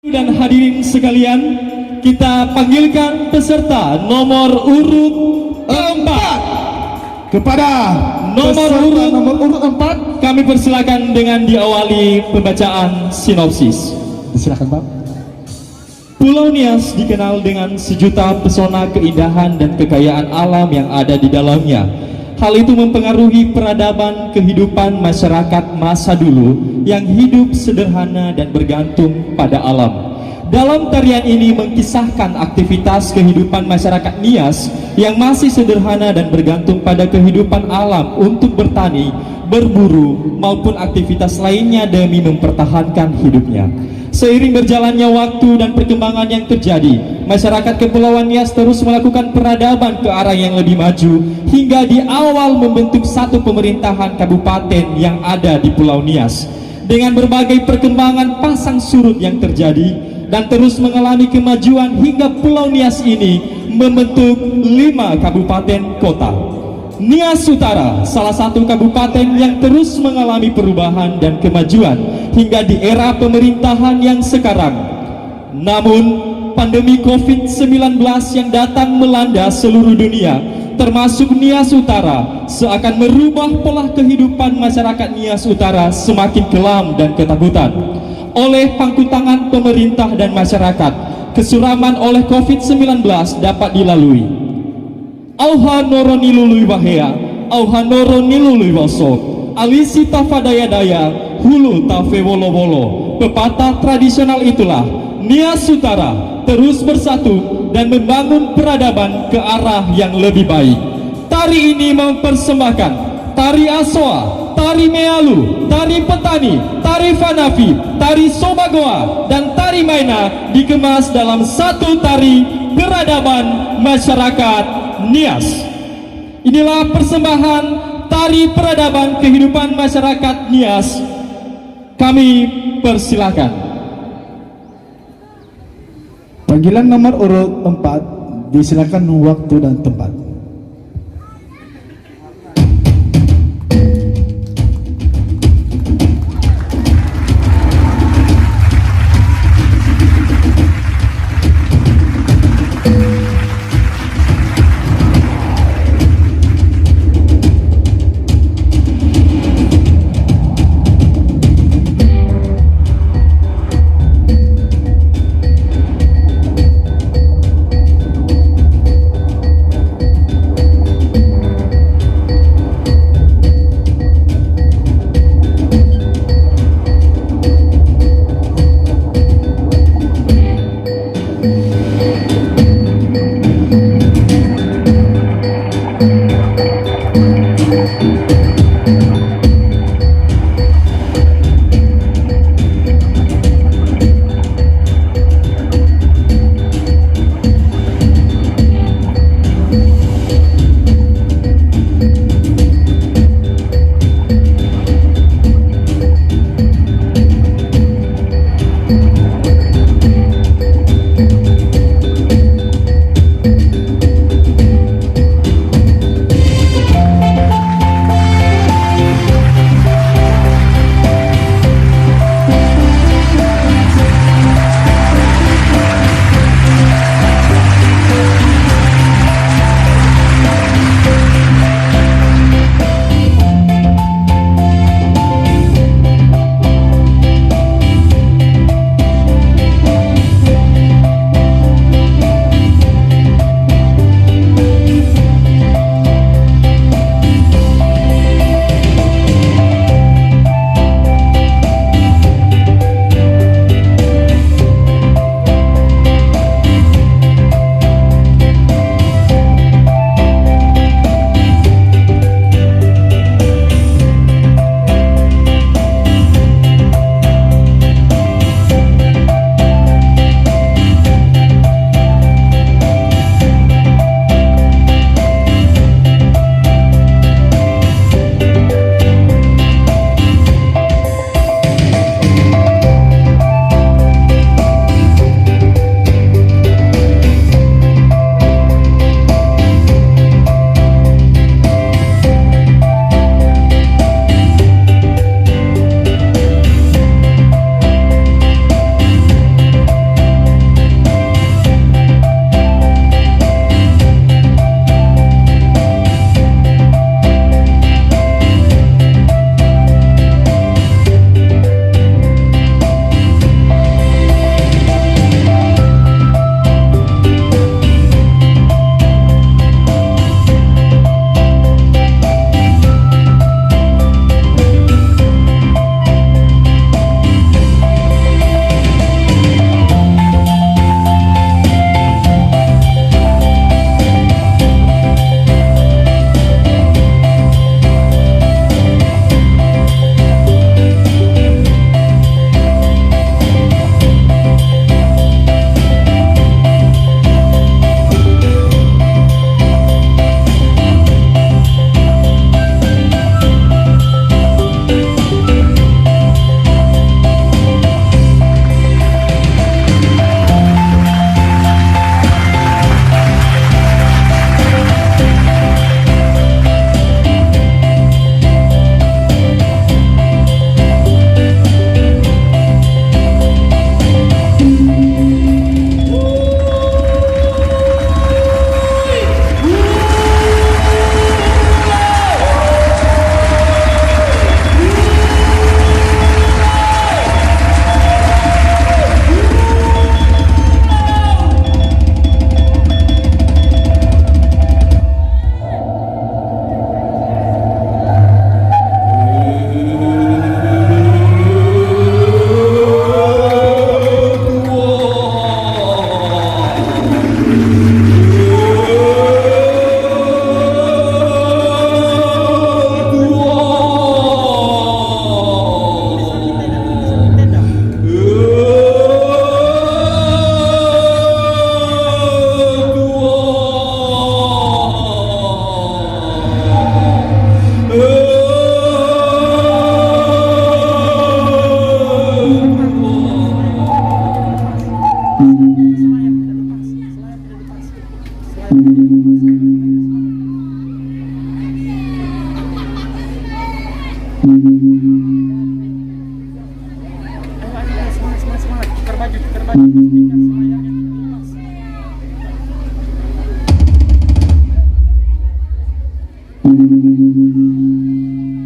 Dan hadirin sekalian, kita panggilkan peserta nomor urut 4. Kepada nomor urut 4, kami persilakan dengan diawali pembacaan sinopsis. silakan Pak. Pulau Nias dikenal dengan sejuta pesona keindahan dan kekayaan alam yang ada di dalamnya. Hal itu mempengaruhi peradaban kehidupan masyarakat masa dulu yang hidup sederhana dan bergantung pada alam. Dalam tarian ini mengisahkan aktivitas kehidupan masyarakat Nias yang masih sederhana dan bergantung pada kehidupan alam untuk bertani, berburu, maupun aktivitas lainnya demi mempertahankan hidupnya. Seiring berjalannya waktu dan perkembangan yang terjadi, masyarakat Kepulauan Nias terus melakukan peradaban ke arah yang lebih maju hingga di awal membentuk satu pemerintahan kabupaten yang ada di Pulau Nias. Dengan berbagai perkembangan pasang surut yang terjadi dan terus mengalami kemajuan hingga Pulau Nias ini membentuk 5 kabupaten kota. Nias Utara, salah satu kabupaten yang terus mengalami perubahan dan kemajuan hingga di era pemerintahan yang sekarang. Namun, pandemi COVID-19 yang datang melanda seluruh dunia, termasuk Nias Utara, seakan merubah pola kehidupan masyarakat Nias Utara semakin kelam dan ketakutan. Oleh pangku tangan pemerintah dan masyarakat, kesuraman oleh COVID-19 dapat dilalui. Auha noro nilului wahea, auha noro nilului waso, alisi tafadaya daya, hulu tafe wolo wolo. Pepatah tradisional itulah, Nias Utara terus bersatu dan membangun peradaban ke arah yang lebih baik. Tari ini mempersembahkan tari Asoa, tari Mealu, tari Petani, tari Fanafi, tari Sobagoa, dan tari Maina dikemas dalam satu tari peradaban masyarakat Nias. Inilah persembahan tari peradaban kehidupan masyarakat Nias. Kami persilakan. Panggilan nomor urut 4, disilakan waktu dan tempat.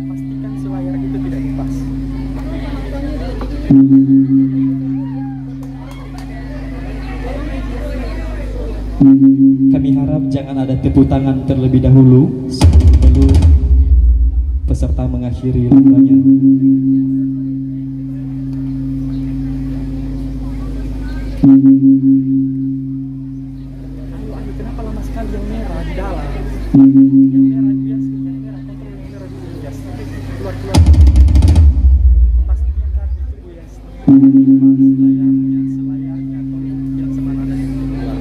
Pastikan selayar itu tidak lepas. Kami harap jangan ada tepuk tangan terlebih dahulu sebelum peserta mengakhiri lombanya. Ayo, kenapa lama sekali yang merah di dalam? Yang merah biasa, yang merah kontrol yang merah dulu biasa. Keluar. Pastikan itu biasa. Selayarnya, kontrol yang semana ada yang keluar.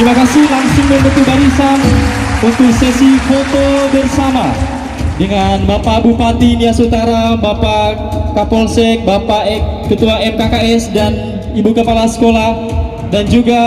Terima kasih, langsung membentuk barisan untuk sesi foto bersama dengan Bapak Bupati Nias Utara, Bapak Kapolsek, Bapak Ketua MKKS dan Ibu Kepala Sekolah, dan juga